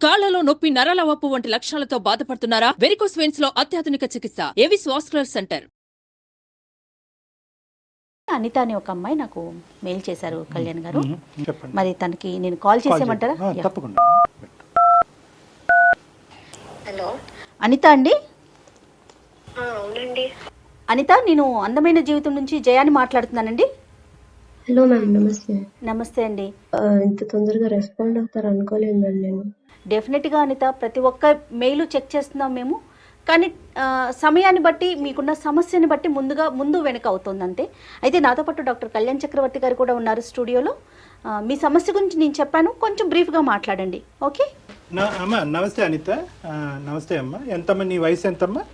కాళ్లలో నొప్పి, నరాల వాపు వంటి లక్షణాలతో బాధపడుతున్నారా? వెరికోస్ వెయిన్స్ లో అత్యాధునిక చికిత్స ఏవిస్ వాస్కులర్ సెంటర్. అనిత అనే ఒక అమ్మాయి నాకు మెయిల్ చేశారు కళ్యాణ్ గారు. చెప్పండి. మరి తనకి నేను కాల్ చేసేయమంటారా? తప్పకుండా. హలో అనిత అండి. అవునండి. అనిత, నేను అందమైన జీవితం నుంచి జయాని మాట్లాడుతున్నానండి. హలో మ్యామ్, నమస్తే. నమస్తే అండి. ఇంత తొందరగా రెస్పాండ్ అవుతారు అనుకోలేదు మ్యామ్ నేను. డెఫినెట్గా అనిత, ప్రతి ఒక్క మెయిల్ చెక్ చేస్తున్నాం మేము. కానీ సమయాన్ని బట్టి, మీకున్న సమస్యని బట్టి ముందు వెనక అవుతుంది అంతే. అయితే నాతో పాటు డాక్టర్ కళ్యాణ్ చక్రవర్తి గారు కూడా ఉన్నారు స్టూడియోలో. మీ సమస్య గురించి నేను చెప్పాను, కొంచెం బ్రీఫ్గా మాట్లాడండి. ఓకే అమ్మా నమస్తే అనిత. నమస్తే అమ్మా. ఎంతమ్మా నీ వయసు? ఎంతమ్మా?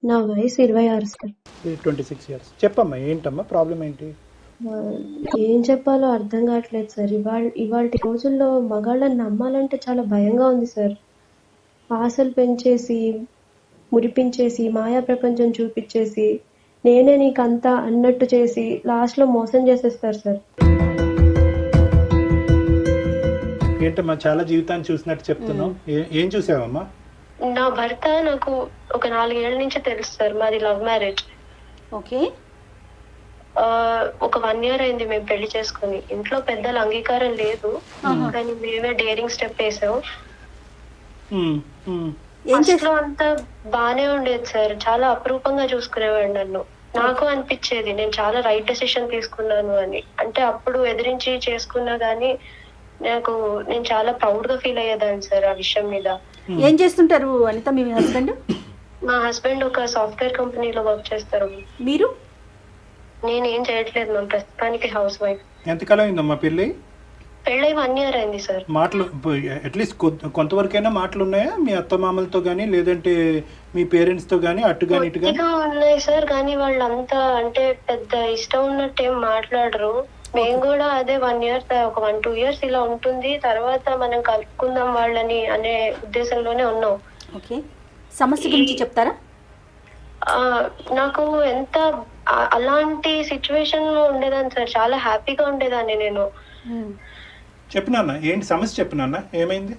నా వయసు 26 సార్. 26 years. చెప్పమ్మా, ఏంటమ్మా ప్రాబ్లం ఏంటి? ఏం చెప్పాలో అర్థం కావట్లేదు సార్. ఇవాళ రోజుల్లో మగాళ్ళని నమ్మాలంటే చాలా భయంగా ఉంది సార్. ఆశలు పెంచేసి, మురిపించేసి, మాయా ప్రపంచం చూపించేసి, నేనే నీకంతా అన్నట్టు చేసి లాస్ట్లో మోసం చేసేస్తారు సార్. ఏంటమ్మా చాలా జీవితాన్ని చూసినట్టు చెప్తున్నావు? ఏం చూసావమ్మా? నా భర్త నాకు ఒక 4 ఏళ్ల నుంచి తెలుసు సార్. మాది లవ్ మ్యారేజ్. ఓకే. ఒక 1 year అయింది మేము పెళ్లి చేసుకుని. ఇంట్లో పెద్దల అంగీకారం లేదు, కానీ మేమే డేరింగ్ స్టెప్ వేసాం. ఇంట్లో అంతా బానే ఉండేది సార్. చాలా అపురూపంగా చూసుకునేవాడు నన్ను. నాకు అనిపించేది నేను చాలా రైట్ డెసిషన్ తీసుకున్నాను అని. అంటే అప్పుడు ఎదిరించి చేసుకున్నా గానీ నేను చాలా ప్రౌడ్ గా ఫీల్ అయ్యేదాన్ని సార్ ఆ విషయం మీద. ఏం చేస్తుంటారు అనిత మీ హస్బెండ్? మా హస్బెండ్ ఒక సాఫ్ట్వేర్ కంపెనీలో వర్క్ చేస్తారు. మీరు? నేను ఏం చేయట్లేదు మ్యామ్, ప్రస్తుతానికి హౌస్ వైఫ్. ఎంతకాలం అయిందమ్మా పెళ్ళి? పెళ్ళై 1 year అయింది సార్. మాటలు అట్లీస్ట్ కొంతవరకైనా మాటలు ఉన్నాయా మీ అత్తమామలతో గానీ, లేదంటే మీ పేరెంట్స్ తో గానీ, అటు గానీ ఇటు గానీ? ఉన్నాయి సార్, కానీ వాళ్ళంతా అంటే పెద్ద ఇష్టం ఉన్నట్టు ఏం మాట్లాడరు. మేము కూడా అదే 1 year, ఒక 1-2 years ఇలా ఉంటుంది, తర్వాత మనం కలుపుకుందాం వాళ్ళని అనే ఉద్దేశంలోనే ఉన్నాం. ఓకే, సమస్య గురించి చెప్తారా? నాకు ఎంత అలాంటి సిచ్యువేషన్ లో ఉండేదాన్ని సార్. చాలా హ్యాపీగా ఉండేదాన్ని నేను. చెప్పు నాన్న, ఏంటి సమస్య? చెప్పు నాన్న, ఏమైంది?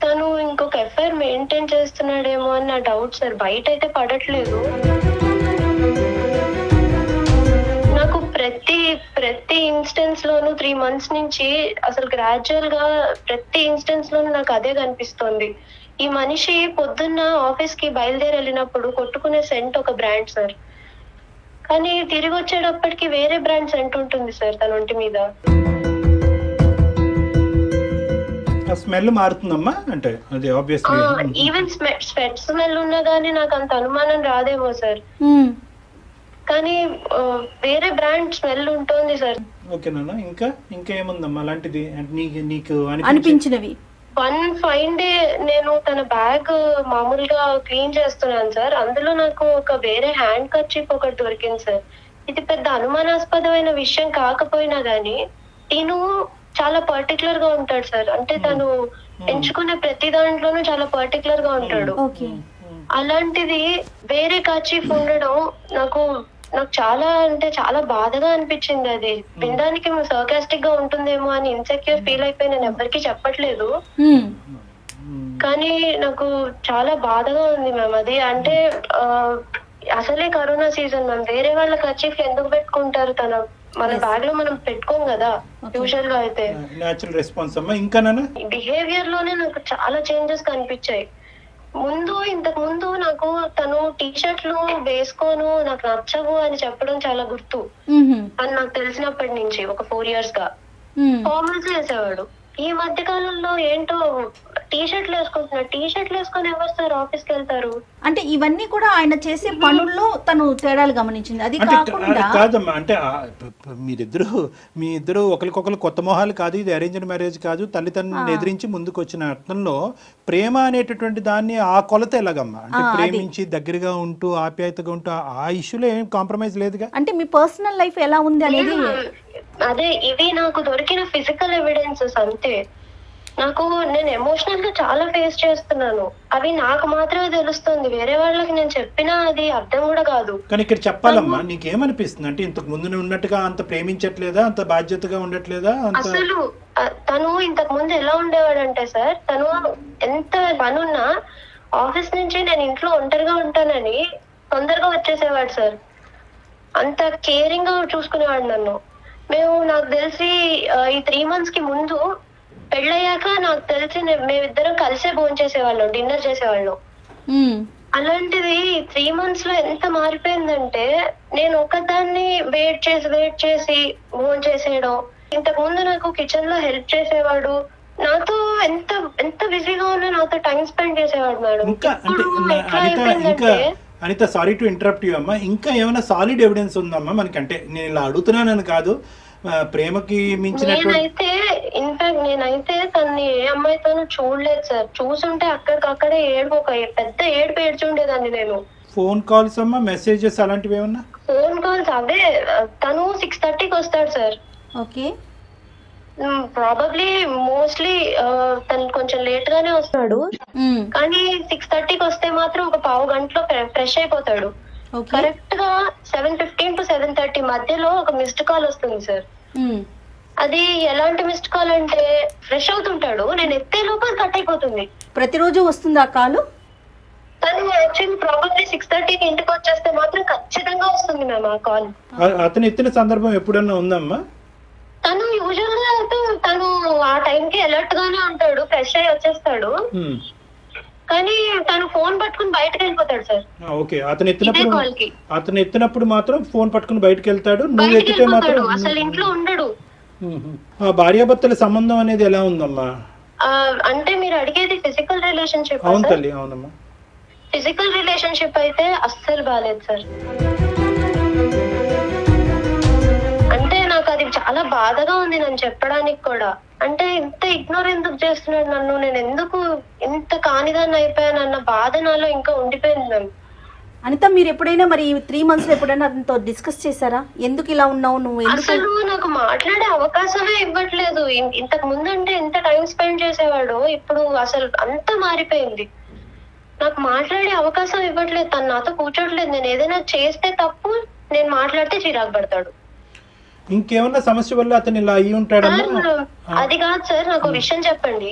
తను ఇంకొక ఎఫ్ఐఆర్ మెయింటైన్ చేస్తున్నాడేమో అని నా డౌట్ సార్. బయట అయితే పడట్లేదు. నాకు ప్రతి ఇన్స్టెన్స్ లోను 3 months నుంచి అసలు గ్రాడ్యువల్ గా ప్రతి ఇన్స్టెన్స్ లోను నాకు అదే కనిపిస్తోంది. ఈ మనిషి పొద్దున్న ఆఫీస్ కి బయలుదేరి వెళ్ళినప్పుడు కొట్టుకునే సెంట్ ఒక బ్రాండ్ సార్, కానీ తిరిగి వచ్చేటప్పటికి వేరే బ్రాండ్ సెంట్ ఉంటుంది సార్ తన ఒంటి మీద. స్మెల్ మారుతుందమ్మా? అంటే అది ఆబ్వియస్లీ ఈవెన్ స్వెట్ స్మెల్ ఉన్నా గానీ నాకు అంత అనుమానం రాదేమో సార్, కానీ వేరే బ్రాండ్ స్మెల్ ఉంటుంది సార్. ఓకే నాన్న, ఇంకా ఏముందమ్మా అలాంటిది నీకు అనిపించినవి? వన్ ఫైన్ డే నేను తన బ్యాగ్ మామూలుగా క్లీన్ చేస్తున్నాను సార్. అందులో నాకు ఒక వేరే హ్యాండ్ కర్చీఫ్ ఒకటి దొరికింది సార్. ఇది పెద్ద అనుమానాస్పదమైన విషయం కాకపోయినా గానీ నేను చాలా పర్టికులర్ గా ఉంటాడు సార్. అంటే తను ఎంచుకునే ప్రతి దాంట్లోనూ చాలా పర్టికులర్ గా ఉంటాడు. అలాంటిది వేరే కర్చీఫ్ ఉండడం నాకు చాలా అంటే చాలా బాధగా అనిపించింది. అది వినడానికి సర్కాస్టిక్ గా ఉంటుందేమో అని ఇన్సెక్యూర్ ఫీల్ అయిపోయి నేను ఎవరికి చెప్పట్లేదు, కానీ నాకు చాలా బాధగా ఉంది మ్యామ్. అది అంటే అసలే కరోనా సీజన్ మ్యామ్. వేరే వాళ్ళ కర్చీఫ్ ఎందుకు పెట్టుకుంటారు? మన బ్యాగ్ లో మనం పెట్టుకోం కదా యూజువల్ గా. అయితే నేచురల్ రెస్పాన్స్ అమ్మా. ఇంకా బిహేవియర్ లోనే నాకు చాలా చేంజెస్ కనిపించాయి. ఇంతకు ముందు నాకు తను టీషర్ట్లు వేసుకోను, నాకు నచ్చవు అని చెప్పడం చాలా గుర్తు. అని నాకు తెలిసినప్పటి నుంచి ఒక 4 years గా ఫార్మల్స్ వేసేవాడు. ఈ మధ్య కాలంలో ఏంటో టీషర్ట్లు వేసుకుంటున్నాడు. టీషర్ట్లు వేసుకొని ఎవరు సార్ ఆఫీస్ కి వెళ్తారు? అంటే ఇవన్నీ కూడా ఆయన చేసే పనుల్లో తను తేడాలు గమనించింది. అది కాదమ్మా, అంటే మీ ఇద్దరు ఒకరికొకరు కొత్త మొహాలు కాదు, ఇది అరేంజ్డ్ మ్యారేజ్ కాదు. తల్లిదండ్రులను ఎదిరించి ముందుకు వచ్చిన అర్థంలో ప్రేమ అనేటటువంటి దాన్ని ఆ కొలత ఎలాగమ్మా? అంటే ప్రేమించి దగ్గరగా ఉంటూ ఆప్యాయతగా ఉంటూ ఆ ఇష్యూలో ఏం కాంప్రమైజ్ లేదుగా. అంటే మీ పర్సనల్ లైఫ్ ఎలా ఉంది అనేది అదే ఇవి నాకు దొరికిన ఫిజికల్ ఎవిడెన్సెస్ అంతే. నేను ఎమోషనల్ గా చాలా ఫేస్ చేస్తున్నాను. అవి నాకు మాత్రమే తెలుస్తుంది, వేరే వాళ్ళకి నేను చెప్పినా అది అర్థం కూడా కాదు. కానీ ఇక్కడ చెప్పాలమ్మా, నీకేమనిపిస్తుంది? అంటే ఇంతకు ముందు ఉన్నట్టుగా అంత ప్రేమించట్లేదా, అంత బాధ్యతగా ఉండట్లేదా? తను ఇంతకు ముందు ఎలా ఉండేవాడంటే సార్, తను ఎంత పనున్నా ఆఫీస్ నుంచి నేను ఇంట్లో ఒంటరిగా ఉంటానని తొందరగా వచ్చేసేవాడు సార్. అంత కేరింగ్ గా చూసుకునేవాడు నన్ను. నాకు తెలిసి ఈ 3 months కి ముందు పెళ్ళయ్యాక నాకు తెలిసి మేమిద్దరం కలిసే భోజనం చేసేవాళ్ళం, డిన్నర్ చేసేవాళ్ళం. అలాంటిది 3 months లో ఎంత మారిపోయిందంటే, నేను ఒకదాన్ని వెయిట్ చేసి భోజనం చేసేయడం. ఇంతకు ముందు నాకు కిచెన్ లో హెల్ప్ చేసేవాడు, నాతో ఎంత బిజీగా ఉన్నా నాతో టైం స్పెండ్ చేసేవాడు మేడం. ఇంకా అంటే Anita sorry to interrupt you అమ్మా, ఇంకా ఏమైనా సాలిడ్ ఎవిడెన్స్ ఉందమ్మా మనకి? అంటే నేను ఇలా అడుగుతున్నానని కాదు, ప్రేమకి మించినటువంటి నేనైతే తన్ని ఏ అమ్మాయితోనూ చూడలేదు సార్. చూసుంటే అక్కడికక్కడే పెద్ద ఏడుపు ఏడ్చుండేదాన్ని నేను. ఫోన్ కాల్స్ అమ్మా, మెసేజెస్ అలాంటివి ఏమన్నా? ఫోన్ కాల్స్ అవే. తను 6:30కి వస్తాడు సార్. ఓకే. ప్రాబబ్లీ మోస్ట్లీ తను కొంచెం లేట్ గానే వస్తాడు, కానీ 6:30కి వస్తే మాత్రం ఒక పావు గంటలో ఫ్రెష్ అయిపోతాడు. కరెక్ట్ గా 7:15 to 7:30 మధ్యలో ఒక మిస్డ్ కాల్ వస్తుంది సార్. అది ఎలాంటి మిస్డ్ కాల్ అంటే, ఫ్రెష్ అవుతుంటాడు, నేను ఎత్తే లోపల కట్ అయిపోతుంది. ప్రతిరోజు వస్తుంది ఆ కాలు? తను యాక్చువల్లీ ప్రాబబ్లీ 6:30కి ఇంటికి వచ్చేస్తే మాత్రం ఖచ్చితంగా వస్తుంది మ్యామ్ ఆ కాల్. అతను ఎత్తిన సందర్భం ఎప్పుడన్నా ఉందమ్మా? తను యూజువల్ గా తను ఆ టైంకి అలర్ట్ గానే ఉంటాడు, ఫ్రెష్ అయ్యి వచ్చేస్తాడు, కానీ తను ఫోన్ పట్టుకుని బయటకు వెళ్ళిపోతాడు సార్. ఓకే. అతను ఎత్తినప్పుడు మాత్రం ఫోన్ పట్టుకుని బయటకు వెళ్తాడు, నువ్వు ఎత్తితే మాత్రం అసలు ఇంట్లో ఉండడు. ఆ భార్యాభర్తల సంబంధం అనేది ఎలా ఉందమ్మా? అంటే మీరు అడిగేది ఫిజికల్ రిలేషన్షిప్? అవును తల్లి, అవునమ్మా. ఫిజికల్ రిలేషన్షిప్ అయితే అస్సలు బాలేదు సార్. అంటే నాకు అది చాలా బాధగా ఉంది నన్ను చెప్పడానికి కూడా. అంటే ఇంత ఇగ్నోర్ ఎందుకు చేస్తున్నాడు నన్ను, నేను ఎందుకు ఇంత కానిదాన్ని అయిపోయానన్న బాధ నాలో ఇంకా ఉండిపోయింది మ్యామ్. అనిత, మీరు ఎప్పుడైనా మరి 3 months లో ఎప్పుడైనా అతనితో డిస్కస్ చేశారా? ఎందుకు ఇలా ఉన్నావు నువ్వు? అసలు నాకు మాట్లాడే అవకాశమే ఇవ్వట్లేదు. ఇంతకు ముందు అంటే ఎంత టైం స్పెండ్ చేసేవాడు, ఇప్పుడు అసలు అంతా మారిపోయింది. నాకు మాట్లాడే అవకాశం ఇవ్వట్లేదు, తను నాతో కూర్చోట్లేదు. నేను ఏదైనా చేస్తే తప్పు, నేను మాట్లాడితే చిరాకు పడతాడు. ఇంకేమన్నా సమస్య వల్ల అతను ఇలా అయ్యి ఉంటాడమ్మా? అది కాదు సార్, నాకు విషయం చెప్పండి.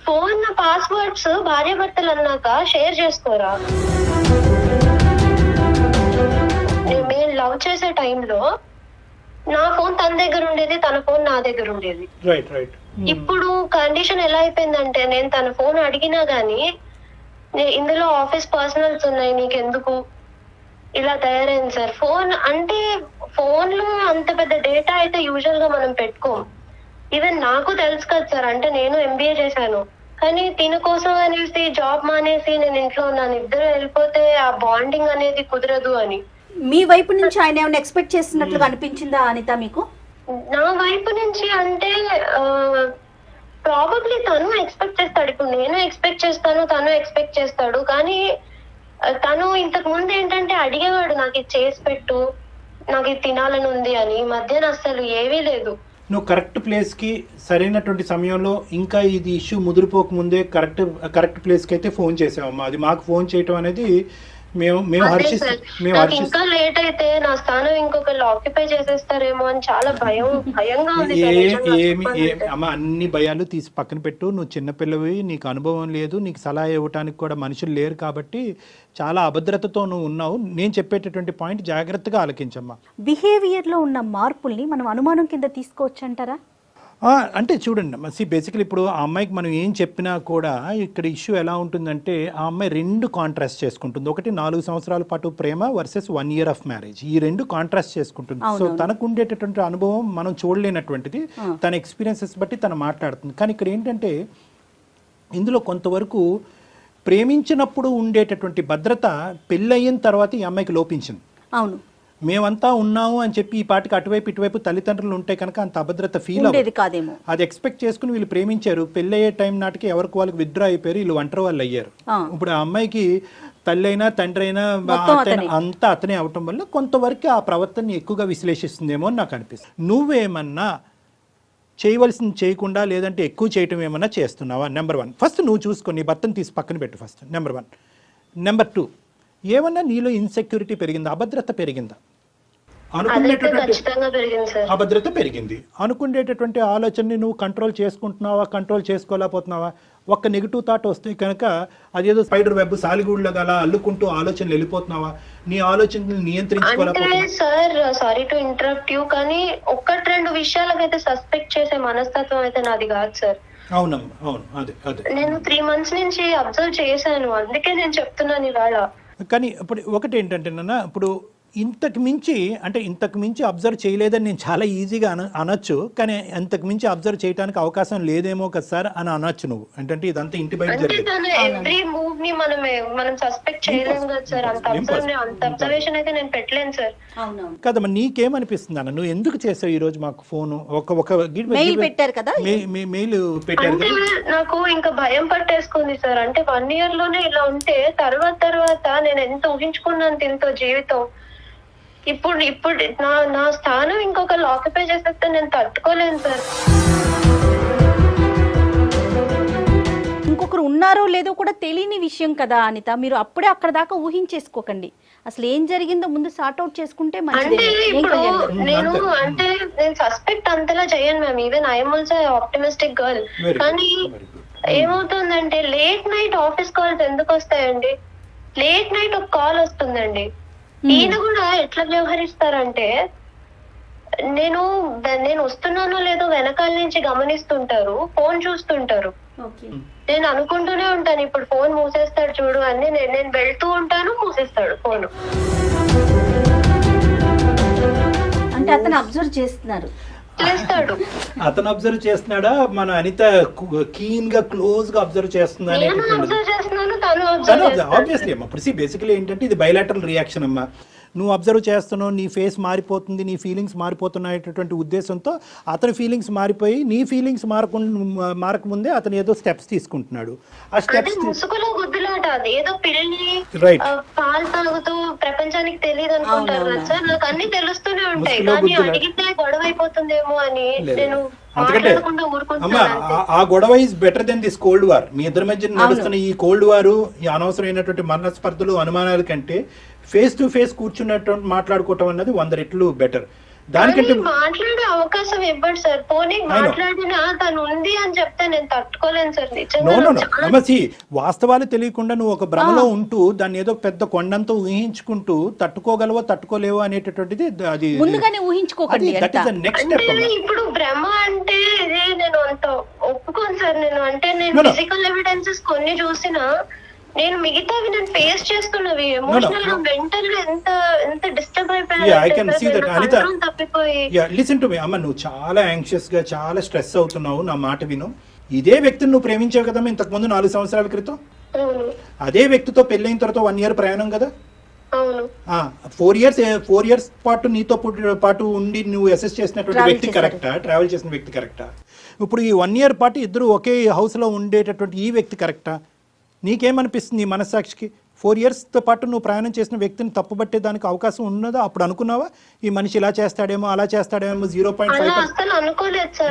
ఫోన్ పాస్వర్డ్స్ భార్యాభర్తలు అన్నాక షేర్ చేసుకోరా? మేము లవ్ చేసే టైంలో నా ఫోన్ తన దగ్గర ఉండేది, తన ఫోన్ నా దగ్గర ఉండేది. ఇప్పుడు కండిషన్ ఎలా అయిపోయిందంటే, నేను తన ఫోన్ అడిగినా గానీ ఇందులో ఆఫీస్ పర్సనల్స్ ఉన్నాయి, నీకెందుకు, ఇలా తయారైంది సార్. ఫోన్ అంటే ఫోన్ లో అంత పెద్ద డేటా అయితే యూజువల్ గా మనం పెట్టుకోం. ఈవెన్ నాకు తెలుసు కదా సార్, అంటే నేను MBA చేశాను, కానీ తిన కోసం అనేసి జాబ్ మానేసి నేను ఇంట్లో ఉన్నాను. ఇద్దరు వెళ్ళిపోతే ఆ బాండింగ్ అనేది కుదరదు అని. మీ వైపు నుంచి ఆయన ఏమైనా ఎక్స్పెక్ట్ చేస్తున్నట్లుగా అనిపించిందా అనిత మీకు? నా వైపు నుంచి అంటే ప్రాబబ్లీ తను ఎక్స్పెక్ట్ చేస్తాడు, ఇప్పుడు నేను ఎక్స్పెక్ట్ చేస్తాను, తను ఎక్స్పెక్ట్ చేస్తాడు. కానీ తను ఇంతకు ముందు ఏంటంటే అడిగేవాడు, నాకు ఇది చేసి పెట్టు, నాకు ఇది తినాలని ఉంది అని. మధ్యాహ్నం అసలు ఏవీ లేదు. నువ్వు కరెక్ట్ ప్లేస్కి సరైనటువంటి సమయంలో, ఇంకా ఇది ఇష్యూ ముదిరిపోక ముందే కరెక్ట్ ప్లేస్కి అయితే ఫోన్ చేసావమ్మా. అది మాకు ఫోన్ చేయటం అనేది మేము ఇంకా లేట్ అయితే నా స్థానం ఇంకొకళ్ళు ఆక్యుపై చేసేస్తారేమో అని చాలా భయంగా ఉంది. అమ్మ, అన్ని భయాలు తీసి పక్కన పెట్టు. నువ్వు చిన్నపిల్లవి, నీకు అనుభవం లేదు, నీకు సలహా ఇవ్వడానికి కూడా మనుషులు లేరు, కాబట్టి చాలా అభద్రతతో నువ్వు ఉన్నావు. నేను చెప్పేటటువంటి పాయింట్ జాగ్రత్తగా ఆలకించమ్మా. బిహేవియర్ లో ఉన్న మార్పుల్ని మనం అనుమానం కింద తీసుకోవచ్చు అంటారా? అంటే చూడండి, బేసికలీ ఇప్పుడు ఆ అమ్మాయికి మనం ఏం చెప్పినా కూడా ఇక్కడ ఇష్యూ ఎలా ఉంటుందంటే, ఆ అమ్మాయి 2 కాంట్రాస్ట్ చేసుకుంటుంది. ఒకటి 4 సంవత్సరాల పాటు ప్రేమ వర్సెస్ 1 year ఆఫ్ మ్యారేజ్. ఈ 2 కాంట్రాస్ట్ చేసుకుంటుంది. సో తనకు ఉండేటటువంటి అనుభవం మనం చూడలేనటువంటిది, తన ఎక్స్పీరియన్సెస్ బట్టి తను మాట్లాడుతుంది. కానీ ఇక్కడ ఏంటంటే, ఇందులో కొంతవరకు ప్రేమించినప్పుడు ఉండేటటువంటి భద్రత పెళ్ళయిన తర్వాత ఈ అమ్మాయికి లోపించింది. అవును, మేమంతా ఉన్నాము అని చెప్పి ఈ పాటికి అటువైపు ఇటువైపు తల్లిదండ్రులు ఉంటే కనుక అంత అభద్రత ఫీల్ కాదేమో. అది ఎక్స్పెక్ట్ చేసుకుని వీళ్ళు ప్రేమించారు. పెళ్ళి అయ్యే టైం నాటికి ఎవరికి వాళ్ళకి విత్డ్రా అయిపోయారు, వీళ్ళు ఒంటరి వాళ్ళు అయ్యారు. ఇప్పుడు ఆ అమ్మాయికి తల్లి అయినా తండ్రి అయినా అంతా అతనే అవటం వల్ల కొంతవరకు ఆ ప్రవర్తనని ఎక్కువగా విశ్లేషిస్తుందేమో అని నాకు అనిపిస్తుంది. నువ్వేమన్నా చేయవలసింది చేయకుండా లేదంటే ఎక్కువ చేయటం ఏమన్నా చేస్తున్నావా? నెంబర్ 1 ఫస్ట్ నువ్వు చూసుకొని నీ భర్తను తీసి పక్కన పెట్టు ఫస్ట్, నెంబర్ 1. నెంబర్ 2, ఏమన్నా నీలో ఇన్సెక్యూరిటీ పెరిగిందా, అభద్రత పెరిగిందా? అనుకునేటటువంటి ఖచ్చితంగా పెరిగింది సార్. అభద్రత పెరిగింది. అనుకునేటటువంటి ఆలోచనని నువ్వు కంట్రోల్ చేసుకుంటున్నావా, కంట్రోల్ చేసుకోలేకపోతున్నావా? ఒక్క నెగిటివ్ థాట్ వస్తే కనుక అదేదో స్పైడర్ వెబ్ సాలిగూడ్లాగా అలా అల్లుకుంటూ ఆలోచనలు వెళ్ళిపోతున్నావా? నీ ఆలోచనలు అంటే నియంత్రించుకోలేకపోతున్నావా? Sir sorry to interrupt you, కానీ 1-2 విషయాలకైతే సస్పెక్ట్ చేసే మనస్తత్వం అయితే నాది కాదు సార్. అవునమ్మా, అవును, అదే అదే. నేను 3 months నుంచి అబ్జర్వ్ చేశాను, అందుకే నేను చెప్తున్నాను ఇవాళ. కానీ ఇప్పుడు ఒకటి ఏంటంటే నాన్న, ఇప్పుడు ఇంతకు మించి అబ్జర్వ్ చేయలేదని నేను చాలా ఈజీగా అనొచ్చు, కానీ ఇంతకు మించి అబ్జర్వ్ చేయడానికి అవకాశం లేదేమో కదా సార్ అని అనొచ్చు నువ్వు. ఏంటంటే ఇదంతా ఇంటి బయట అంటే జరిగేది. తను ఎవ్రీ మూవ్ ని మనం సస్పెక్ట్ చేయలేము కదా సార్. అంత అబ్జర్వేషన్ అయితే నేను పెట్టలేను సార్. అవునవును. కదమ్మా, నీకేమనిపిస్తుంది అన్న? నువ్వు ఎందుకు చేసావు ఈ రోజు మాకు ఫోను? మెయిల్ పెట్టారు కదా, మెయిల్ పెట్టారు అంటే కదా. నాకు ఇంకా భయం పట్టేసుకుంది సార్. అంటే 1 year లోనే ఇలా ఉంటే తర్వాత నేను ఎంత ఊహించుకున్నాను దీంతో జీవితం. ఇప్పుడు నా స్థానం ఇంకొకరు ఆక్యుపై చేసేస్తే నేను తట్టుకోలేను సార్. ఇంకొకరు ఉన్నారో లేదో కూడా తెలియని విషయం కదా అనిత. మీరు అప్పుడే అక్కడ దాకా ఊహించేసుకోకండి. అసలు ఏం జరిగిందో ముందు సార్ట్ అవుట్ చేసుకుంటే మంచిది. అంటే ఇప్పుడు నేను సస్పెక్ట్ అంతలా చేయను ma'am. Even I'm also optimistic girl. కానీ ఏమవుతుందంటే లేట్ నైట్ ఆఫీస్ కాల్స్ ఎందుకు వస్తాయండి? లేట్ నైట్ ఒక కాల్ వస్తుందండి. ఈయన కూడా ఎట్లా వ్యవహరిస్తారంటే, నేను వస్తున్నానో లేదో వెనకాల నుంచి గమనిస్తుంటారు, ఫోన్ చూస్తుంటారు. నేను అనుకుంటూనే ఉంటాను ఇప్పుడు ఫోన్ మూసేస్తాడు చూడు అని. నేను వెళ్తూ ఉంటాను, మూసేస్తాడు ఫోన్. అంటే అతను అబ్జర్వ్ చేస్తున్నారు. చేస్తాడు. అతను అబ్జర్వ్ చేస్తున్నాడా, మన అనిత కీన్ గా క్లోజ్ గా అబ్జర్వ్ చేస్తుందా? నేను అబ్జర్వ్ చేస్తున్నాను, తను అబ్జర్వ్ చేస్తాడు. ఆబ్వియస్లీ అమ్మా. ఇప్పుడు బేసికలీ ఏంటంటే ఇది బైలాటరల్ రియాక్షన్ అమ్మా. నువ్వు అబ్జర్వ్ చేస్తున్నావు, నీ ఫేస్ మారిపోతుంది, నీ ఫీలింగ్స్ మారిపోతున్నాయటువంటి ఉద్దేశంతో అతని ఫీలింగ్స్ మారిపోయి నీ ఫీలింగ్స్ మారకముందే అతను ఏదో స్టెప్స్ తీసుకుంటున్నాడు. ఆ స్టెప్స్ ముసుగులో గుద్దులాట. అది ఏదో పిల్లి రైట్ పాలు తాగుతూ ప్రపంచానికి తెలియదు అనుకుంటారు కదా సార్. నాకు అన్ని తెలుస్తూనే ఉంటాయి, కానీ అడిగితే గొడవ అయిపోతుందేమో అని నేను మాట్లాడకుండా ఊరుకుంటున్నాను. ఆ గొడవ is better than this cold war. మీ ఇద్దరి మధ్య నడుస్తున్న ఈ కోల్డ్ వారు, ఈ అనవసరమైనటువంటి మనస్పర్ధలు, అనుమానాల కంటే ఫేస్ టు ఫేస్ కూర్చున్నటువంటి మాట్లాడుకోవటం అన్నది 100 రెట్లు బెటర్. దానికంటే మాట్లాడే అవకాశం ఇవ్వండి సార్. పోనీ మాట్లాడినా తను ఉంది అని చెప్తే నేను తట్టుకోలేను సార్. నిజంగా వాస్తవాలు తెలియకుండా నువ్వు ఒక భ్రమలో ఉంటూ దాన్ని ఏదో పెద్ద కొండంతో ఊహించుకుంటూ తట్టుకోగలవో తట్టుకోలేవో అనేటటువంటిది అది ముందుగానే ఊహించుకోకండి. Next step. ఇప్పుడు భ్రమ అంటే ఇదే నేను అంత ఒప్పుకోను సార్. నేను ఫిజికల్ ఎవిడెన్సెస్ కొన్ని చూసినా, నేను మిగతావి నేను ఫేస్ చేస్తున్నవి ఎమోషనల్ గా మెంటల్ గా ఎంత డిస్టర్బ్ అయిపోయాను తప్పిపోయి. లిసన్ టు మీ అమ్మ, నువ్వు చాలా యాంగ్షియస్ గా చాలా స్ట్రెస్ అవుతున్నావు. నా మాట విను. ఇదే వ్యక్తిని నువ్వు ప్రేమించావు కదమ్మా ఇంతకు ముందు 4 సంవత్సరాల క్రితం. అదే వ్యక్తితో పెళ్ళైన తర్వాత 1 year ప్రయాణం కదా. 4 years పాటు నీతో పాటు ఉండి నువ్వు అసెస్ చేసినటువంటి వ్యక్తి కరెక్టా? ట్రావెల్ చేసిన వ్యక్తి కరెక్టా? ఇప్పుడు ఈ 1 year పాటు ఇద్దరు ఒకే హౌస్ లో ఉండేటటువంటి ఈ వ్యక్తి కరెక్టా? నీకేమనిపిస్తుంది ఈ మనస్సాక్షికి? 4 years పాటు నువ్వు ప్రయాణం చేసిన వ్యక్తిని తప్పుపట్టే దానికి అవకాశం ఉన్నదా? అప్పుడు అనుకున్నావా ఈ మనిషి ఇలా చేస్తాడేమో అలా చేస్తాడేమో? 0.5%.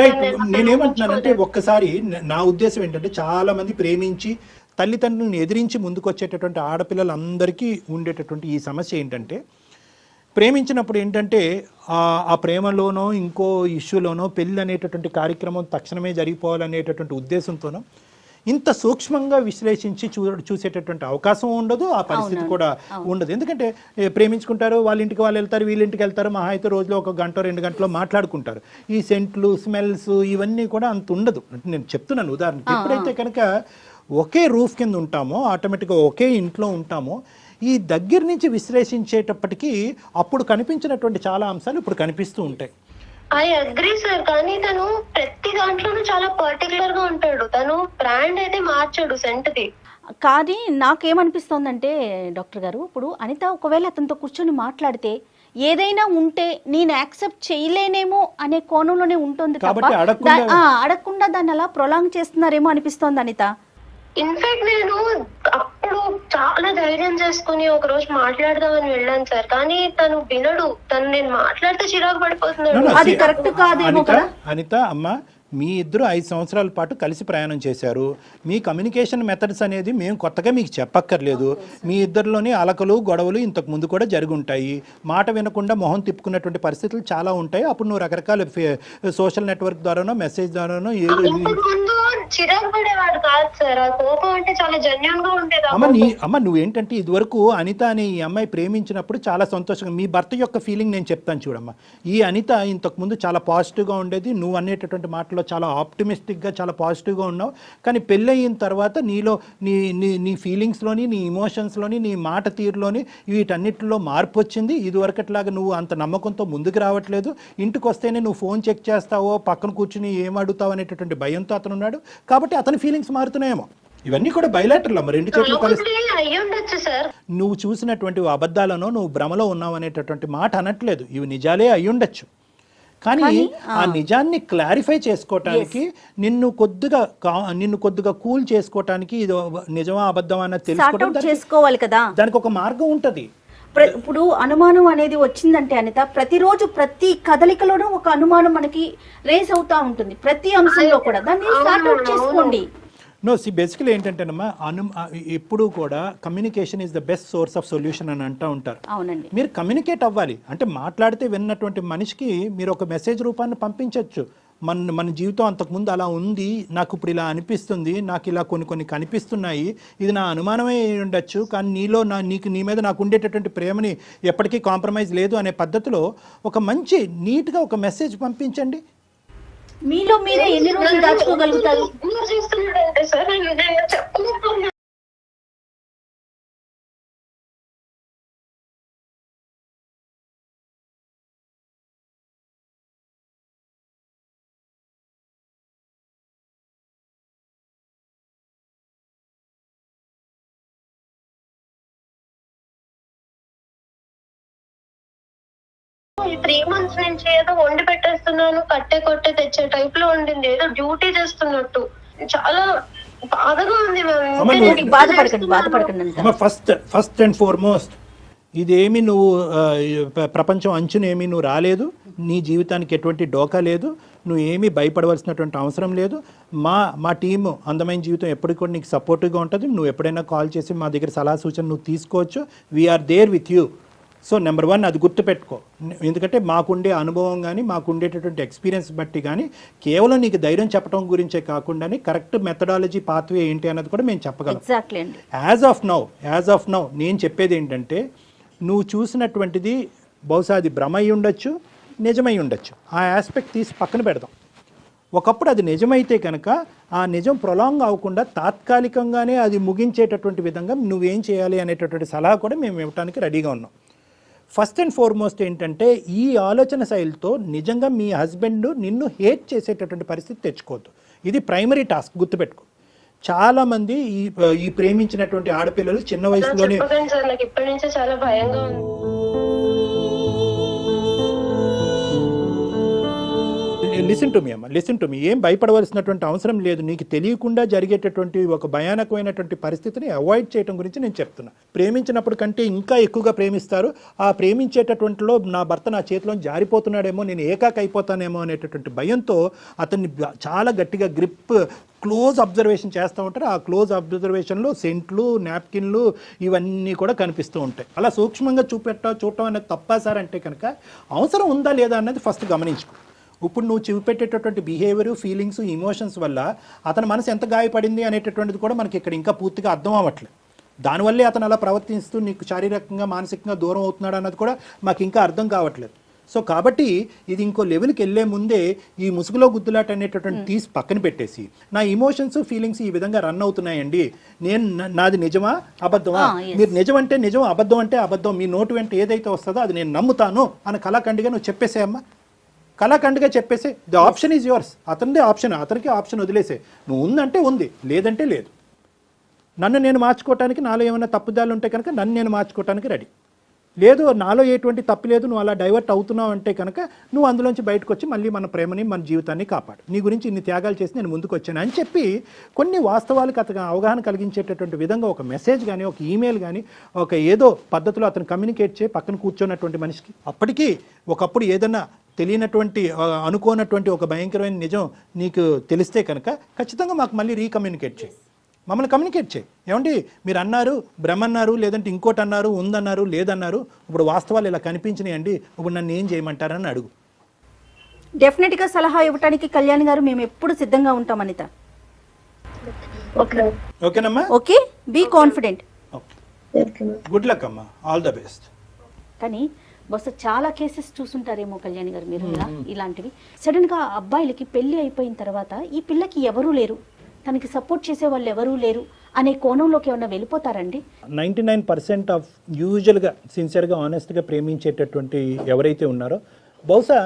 రైట్. నేనేమంటున్నానంటే ఒక్కసారి నా ఉద్దేశం ఏంటంటే, చాలా మంది ప్రేమించి తల్లిదండ్రులను ఎదిరించి ముందుకు వచ్చేటటువంటి ఆడపిల్లలందరికీ ఉండేటటువంటి ఈ సమస్య ఏంటంటే, ప్రేమించినప్పుడు ఏంటంటే ఆ ప్రేమలోనో ఇంకో ఇష్యూలోనో పెళ్ళి అనేటటువంటి కార్యక్రమం తక్షణమే జరిగిపోవాలనేటటువంటి ఉద్దేశంతోనో ఇంత సూక్ష్మంగా విశ్లేషించి చూసేటటువంటి అవకాశం ఉండదు, ఆ పరిస్థితి కూడా ఉండదు. ఎందుకంటే ప్రేమించుకుంటారు, వాళ్ళ ఇంటికి వాళ్ళు వెళ్తారు, వీళ్ళ ఇంటికి వెళ్తారు, మహా అయితే రోజులో 1 గంట 2 గంటలో మాట్లాడుకుంటారు. ఈ సెంట్లు, స్మెల్స్ ఇవన్నీ కూడా అంత ఉండదు. నేను చెప్తున్నాను ఉదాహరణకి. ఎప్పుడైతే కనుక ఒకే రూఫ్ కింద ఉంటామో, ఆటోమేటిక్గా ఒకే ఇంట్లో ఉంటామో, ఈ దగ్గర నుంచి విశ్లేషించేటప్పటికీ అప్పుడు కనిపించినటువంటి చాలా అంశాలు ఇప్పుడు కనిపిస్తూ ఉంటాయి. I agree sir. కానీ తను ప్రతి దాంట్లోనూ చాలా పర్టికులర్ గా ఉంటాడు. తను బ్రాండ్ అయితే మార్చాడు సెంట్ది. కానీ నాకేమనిపిస్తోందంటే డాక్టర్ గారు, ఇప్పుడు అనిత ఒకవేళ అతనితో కూర్చొని మాట్లాడితే ఏదైనా ఉంటే నేను యాక్సెప్ట్ చేయలేనేమో అనే కోణంలోనే ఉంటుంది తప్ప అడగకుండా దాన్ని అలా ప్రొలాంగ్ చేస్తున్నారేమో అనిపిస్తోంది అనిత. ఇన్ఫాక్ట్ నేను అప్పుడు చాలా ధైర్యం చేసుకుని ఒక రోజు మాట్లాడదామని వెళ్ళాను సార్. కానీ తను వినడు. నేను మాట్లాడితే చిరాకు పడిపోతున్నాడు. అది కరెక్ట్ కాదేమో కదా అనిత. అమ్మ, మీ ఇద్దరు 5 సంవత్సరాల పాటు కలిసి ప్రయాణం చేశారు. మీ కమ్యూనికేషన్ మెథడ్స్ అనేది మేము కొత్తగా మీకు చెప్పక్కర్లేదు. మీ ఇద్దరిలోని అలకలు గొడవలు ఇంతకు ముందు కూడా జరిగి ఉంటాయి. మాట వినకుండా మొహం తిప్పుకున్నటువంటి పరిస్థితులు చాలా ఉంటాయి. అప్పుడు నువ్వు రకరకాల సోషల్ నెట్వర్క్ ద్వారానో మెసేజ్ ద్వారానో చిరాకు పడేవాడు కాదు సార్, ఆ కోపం అంటే చాలా జెన్యూన్ గా ఉండేది. అమ్మ నువ్వేంటంటే ఇదివరకు అనిత అనే ఈ అమ్మాయి ప్రేమించినప్పుడు చాలా సంతోషంగా, మీ భర్త యొక్క ఫీలింగ్ నేను చెప్తాను చూడమ్మా. ఈ అనిత ఇంతకు ముందు చాలా పాజిటివ్గా ఉండేది, నువ్వు అనేటటువంటి మాటలో చాలా ఆప్టిమిస్టిక్గా చాలా పాజిటివ్గా ఉన్నావు. కానీ పెళ్ళయిన తర్వాత నీలో నీ నీ నీ ఫీలింగ్స్లోని నీ ఇమోషన్స్లోని నీ మాట తీరులోని వీటన్నిటిలో మార్పు వచ్చింది. ఇదివరకట్లాగా నువ్వు అంత నమ్మకంతో ముందుకు రావట్లేదు. ఇంటికి వస్తేనే నువ్వు ఫోన్ చెక్ చేస్తావో పక్కన కూర్చుని ఏం అడుగుతావు అనేటటువంటి భయంతో అతను ఉన్నాడు. కాబట్టి అతని ఫీలింగ్స్ మారుతున్నాయేమో. ఇవన్నీ కూడా బయలాటర్లు అమ్మ, రెండు చేతులు కలిసి. నువ్వు చూసినటువంటి అబద్ధాలను నువ్వు భ్రమలో ఉన్నావు అనేటటువంటి మాట అనట్లేదు, ఇవి నిజాలే అయ్యుండొచ్చు. కానీ ఆ నిజాన్ని క్లారిఫై చేసుకోవటానికి నిన్ను కొద్దిగా కూల్ చేసుకోవటానికి ఇది నిజమా అబద్ధమా అన్నది తెలుసుకోవాలి కదా, దానికి ఒక మార్గం ఉంటది. ఇప్పుడు అనుమానం అనేది వచ్చిందంటే అనిత, ప్రతిరోజు ప్రతి కదలికలోనూ ఒక అనుమానం మనకి రేస్ అవుతా ఉంటుంది, ప్రతి అంశంలో కూడా. దాన్ని సార్ట్ అవుట్ చేసుకోండి. బేసికలీ ఏంటంటేనమ్మా, ఎప్పుడు కూడా communication is the best source of solution అని అంటూ ఉంటారు. అవునండి. మీరు కమ్యూనికేట్ అవ్వాలి అంటే, మాట్లాడితే విన్నటువంటి మనిషికి మీరు ఒక మెసేజ్ రూపాన్ని పంపించవచ్చు. మన జీవితం అంతకుముందు అలా ఉంది, నాకు ఇప్పుడు ఇలా అనిపిస్తుంది, నాకు ఇలా కొన్ని కనిపిస్తున్నాయి, ఇది నా అనుమానమే ఉండొచ్చు, కానీ నీ మీద నాకు ఉండేటటువంటి ప్రేమని ఎప్పటికీ కాంప్రమైజ్ లేదు అనే పద్ధతిలో ఒక మంచి నీట్గా ఒక మెసేజ్ పంపించండి. మీలో మీరే ఎన్ని రోజులు దాచుకోగలుగుతారు? ఈ 3 months నుంచి ఏదో వండి పెట్టేస్తున్నాను, కొట్టే తెచ్చే టైప్ లో ఉండింది, ఏదో డ్యూటీ చేస్తున్నట్టు. చాలా బాధగా ఉంది. ఫస్ట్ అండ్ ఫార్మోస్ట్, ఇదేమి నువ్వు ప్రపంచం అంచునేమి నువ్వు రాలేదు, నీ జీవితానికి ఎటువంటి డోకా లేదు, నువ్వు ఏమీ భయపడవలసినటువంటి అవసరం లేదు. మా టీము అందమైన జీవితం ఎప్పటికి కూడా నీకు సపోర్టివ్గా ఉంటుంది. నువ్వు ఎప్పుడైనా కాల్ చేసి మా దగ్గర సలహా సూచన నువ్వు తీసుకోవచ్చు. We're there with you. So number 1 అది గుర్తుపెట్టుకో. ఎందుకంటే మాకుండే అనుభవం కానీ మాకుండేటటువంటి ఎక్స్పీరియన్స్ బట్టి కానీ కేవలం నీకు ధైర్యం చెప్పడం గురించే కాకుండా కరెక్ట్ మెథడాలజీ పాత్వే ఏంటి అన్నది కూడా మేము చెప్పగలం. యాజ్ ఆఫ్ నౌ నేను చెప్పేది ఏంటంటే, నువ్వు చూసినటువంటిది బహుశా అది భ్రమ అయి ఉండొచ్చు, నిజమై ఉండొచ్చు. ఆ ఆస్పెక్ట్ తీసి పక్కన పెడదాం. ఒకప్పుడు అది నిజమైతే కనుక ఆ నిజం ప్రొలాంగ్ అవ్వకుండా తాత్కాలికంగానే అది ముగించేటటువంటి విధంగా నువ్వేం చేయాలి అనేటటువంటి సలహా కూడా మేము ఇవ్వడానికి రెడీగా ఉన్నాం. ఫస్ట్ అండ్ ఫార్మోస్ట్ ఏంటంటే, ఈ ఆలోచన శైలితో నిజంగా మీ హస్బెండ్ నిన్ను హేట్ చేసేటటువంటి పరిస్థితి తెచ్చుకోవద్దు. ఇది ప్రైమరీ టాస్క్, గుర్తుపెట్టుకో. చాలామంది ఈ ప్రేమించినటువంటి ఆడపిల్లలు చిన్న వయసులోనే ఇప్పటి నుంచే చాలా భయంగా ఉంది. లిసన్ టు మీ ఏం భయపడవలసినటువంటి అవసరం లేదు. నీకు తెలియకుండా జరిగేటటువంటి ఒక భయానకమైనటువంటి పరిస్థితిని అవాయిడ్ చేయడం గురించి నేను చెప్తున్నా. ప్రేమించినప్పుడు కంటే ఇంకా ఎక్కువగా ప్రేమిస్తారు. ఆ ప్రేమించేటటువంటిలో నా భర్త నా చేతిలో జారిపోతున్నాడేమో, నేను ఏకాకి అయిపోతానేమో అనేటటువంటి భయంతో అతన్ని చాలా గట్టిగా క్లోజ్ అబ్జర్వేషన్ చేస్తూ ఉంటారు. ఆ క్లోజ్ అబ్జర్వేషన్లో సెంట్లు, నాప్కిన్లు ఇవన్నీ కూడా కనిపిస్తూ ఉంటాయి. అలా సూక్ష్మంగా చూడటం అనేది తప్పా సార్ అంటే కనుక అవసరం ఉందా లేదా అన్నది ఫస్ట్ గమనించుకో. ఇప్పుడు నువ్వు చూపెట్టేటటువంటి బిహేవియర్, ఫీలింగ్స్, ఇమోషన్స్ వల్ల అతని మనసు ఎంత గాయపడింది అనేటటువంటిది కూడా మనకి ఇక్కడ ఇంకా పూర్తిగా అర్థం అవ్వట్లేదు. దానివల్లే అతను అలా ప్రవర్తిస్తూ నీకు శారీరకంగా మానసికంగా దూరం అవుతున్నాడు అన్నది కూడా మాకు ఇంకా అర్థం కావట్లేదు. సో కాబట్టి ఇది ఇంకో లెవెల్కి వెళ్ళే ముందే ఈ ముసుగులో గుద్దులాట అనేటటువంటి తీసి పక్కన పెట్టేసి, నా ఇమోషన్స్, ఫీలింగ్స్ ఈ విధంగా రన్ అవుతున్నాయండి, నాది నిజమా అబద్ధమా, మీరు నిజం అంటే నిజం, అబద్ధం అంటే అబద్ధం, మీ నోటు వెంట ఏదైతే వస్తుందో అది నేను నమ్ముతాను అని కళాఖండిగా నువ్వు చెప్పేసేయమ్మా. కళాఖండిగా చెప్పేసే. The option is yours. అతనిదే ఆప్షన్, అతనికి ఆప్షన్ వదిలేసే. నువ్వు ఉందంటే ఉంది, లేదంటే లేదు. నన్ను నేను మార్చుకోవటానికి, నాలో ఏమైనా తప్పుదాలు ఉంటే కనుక నన్ను నేను మార్చుకోవటానికి రెడీ. లేదు నాలో ఎటువంటి తప్పు లేదు, నువ్వు అలా డైవర్ట్ అవుతున్నావు అంటే కనుక నువ్వు అందులోంచి బయటకు వచ్చి మళ్ళీ మన ప్రేమని మన జీవితాన్ని కాపాడు, నీ గురించి ఇన్ని త్యాగాలు చేసి నేను ముందుకు వచ్చాను అని చెప్పి కొన్ని వాస్తవాలకు అతను అవగాహన కలిగించేటటువంటి విధంగా ఒక మెసేజ్ కానీ ఒక ఈమెయిల్ కానీ ఒక ఏదో పద్ధతిలో అతను కమ్యూనికేట్ చేయి పక్కన కూర్చున్నటువంటి మనిషికి. అప్పటికీ ఒకప్పుడు ఏదన్నా తెలియనటువంటి అనుకోనటువంటి ఒక భయంకరమైన నిజం నీకు తెలిస్తే కనుక ఖచ్చితంగా మాకు మళ్ళీ రీకమ్యూనికేట్ చేయి, మమ్మల్ని కమ్యూనికేట్ చేయి. ఏమండి మీరు అన్నారు బ్రహ్మ అన్నారు, లేదంటే ఇంకోటి అన్నారు, ఉందన్నారు, లేదన్నారు, ఇప్పుడు వాస్తవాలు ఇలా కనిపించినాయండి, ఇప్పుడు నన్ను ఏం చేయమంటారని అడుగు. డెఫినెట్గా సలహా ఇవ్వడానికి కళ్యాణ్ గారు మేము ఎప్పుడు సిద్ధంగా ఉంటాం అనిత. ఓకేనమ్మా? Okay, be confident. Good luck అమ్మా, ఆల్ ద బెస్ట్. కానీ బహుశా చాలా కేసెస్ చూసుంటారేమో కళ్యాణ్ గారు మీరు ఇలాంటివి. సడన్ గా అబ్బాయిలకి పెళ్లి అయిపోయిన తర్వాత ఈ పిల్లకి ఎవరూ లేరు, తనకి సపోర్ట్ చేసే వాళ్ళు ఎవరూ లేరు అనే కోణంలోకి ఏమన్నా వెళ్ళిపోతారండి? 99% ఆఫ్ యూజువల్గా సిన్సియర్గా ఆనెస్ట్గా ప్రేమించేటటువంటి ఎవరైతే ఉన్నారో బహుశా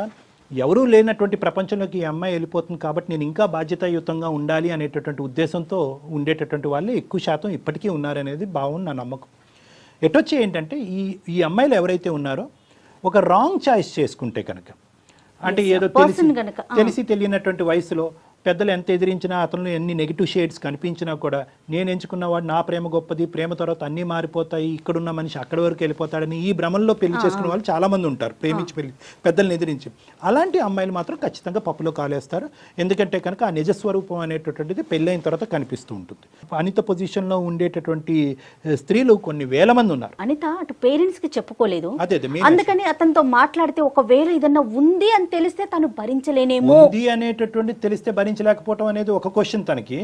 ఎవరూ లేనటువంటి ప్రపంచంలోకి ఈ అమ్మాయి వెళ్ళిపోతుంది కాబట్టి నేను ఇంకా బాధ్యతాయుతంగా ఉండాలి అనేటటువంటి ఉద్దేశంతో ఉండేటటువంటి వాళ్ళు ఎక్కువ శాతం ఇప్పటికీ ఉన్నారనేది భావం, నా నమ్మకం. ఎటొచ్చి ఏంటంటే ఈ అమ్మాయిలు ఎవరైతే ఉన్నారో ఒక రాంగ్ చాయిస్ చేసుకుంటే కనుక, అంటే ఏదో తెలిసి తెలియనటువంటి వయసులో పెద్దలు ఎంత ఎదిరించినా అతను ఎన్ని నెగిటివ్ షేడ్స్ కనిపించినా కూడా నేను ఎంచుకున్నవాడు నా ప్రేమ గొప్పది, ప్రేమ తర్వాత అన్నీ మారిపోతాయి, ఇక్కడున్న మనిషి అక్కడి వరకు వెళ్ళిపోతాడని ఈ భ్రమంలో పెళ్లి చేసుకున్న వాళ్ళు చాలామంది ఉంటారు, ప్రేమించి పెళ్లి పెద్దలను ఎదిరించి. అలాంటి అమ్మాయిలు మాత్రం ఖచ్చితంగా పప్పులో కాలేస్తారు. ఎందుకంటే కనుక ఆ నిజస్వరూపం అనేటటువంటిది పెళ్ళైన తర్వాత కనిపిస్తూ ఉంటుంది. అనిత పొజిషన్లో ఉండేటటువంటి స్త్రీలు కొన్ని వేల మంది ఉన్నారు. అనిత అటు పేరెంట్స్ కి చెప్పుకోలేదు, అదే అందుకని అతనితో మాట్లాడితే ఒకవేళ ఏదన్నా ఉంది అని తెలిస్తే తను భరించలేనేమో. ఉంది అనేటటువంటి తెలిస్తే భరించలేకపోవటం అనేది ఒక క్వశ్చన్. తనకి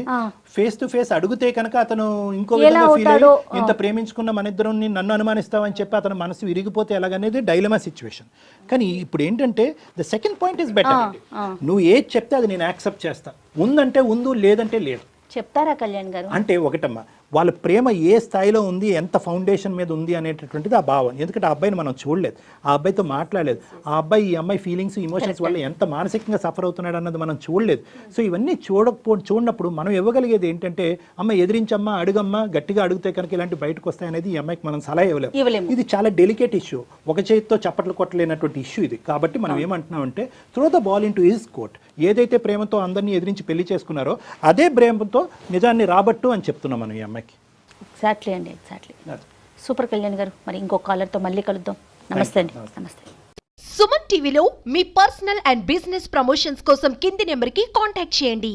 ఫేస్ టు ఫేస్ అడిగితే కనుక అతను ఇంకో విధంగా ఫీల్ అయ్యి ఇంత ప్రేమించుకున్న మన ఇద్దరం నన్ను అనుమానిస్తావని చెప్పి అతను మనసు విరిగిపోతే ఎలాగనేది డైలమా సిచ్యువేషన్. కానీ ఇప్పుడు ఏంటంటే the second point is better. నువ్వు ఏది చెప్తే అది నేను యాక్సెప్ట్ చేస్తా, ఉందంటే ఉందు, లేదంటే లేదు. చెప్తారా కళ్యాణ్ గారు? అంటే ఒకటమ్మా, వాళ్ళ ప్రేమ ఏ స్థాయిలో ఉంది, ఎంత ఫౌండేషన్ మీద ఉంది అనేటటువంటిది ఆ భావం. ఎందుకంటే ఆ అబ్బాయిని మనం చూడలేదు, ఆ అబ్బాయితో మాట్లాడలేదు, ఆ అబ్బాయి ఈ అమ్మాయి ఫీలింగ్స్ ఇమోషన్స్ వల్ల ఎంత మానసికంగా సఫర్ అవుతున్నాడు అన్నది మనం చూడలేదు. సో ఇవన్నీ చూడనప్పుడు మనం ఇవ్వగలిగేది ఏంటంటే అమ్మ ఎదిరించమ్మా, అడుగమ్మా, గట్టిగా అడిగితే కనుక ఇలాంటి బయటకు వస్తాయనేది ఈ అమ్మాయికి మనం సలహా ఇవ్వలేము. ఇది చాలా డెలికేట్ ఇష్యూ, ఒక చేతితో చప్పట్లు కొట్టలేనటువంటి ఇష్యూ ఇది. కాబట్టి మనం ఏమంటున్నామంటే throw the ball into his court. ఏదైతే ప్రేమతో అందరినీ ఎదిరించి పెళ్లి చేసుకున్నారో అదే ప్రేమతో నిజాన్ని రాబట్టు అని చెప్తున్నాం మనం ఈ అమ్మాయికి. ఎగ్జాక్ట్లీ అండి, ఎగ్జాక్ట్లీ. సూపర్ కళ్యాణ్ గారు. మరి ఇంకో కాలర్తో మళ్ళీ కలుద్దాం. నమస్తే అండి. నమస్తే. సుమన్ టీవీలో మీ పర్సనల్ అండ్ బిజినెస్ ప్రమోషన్స్ కోసం కింది నెంబర్కి కాంటాక్ట్ చేయండి.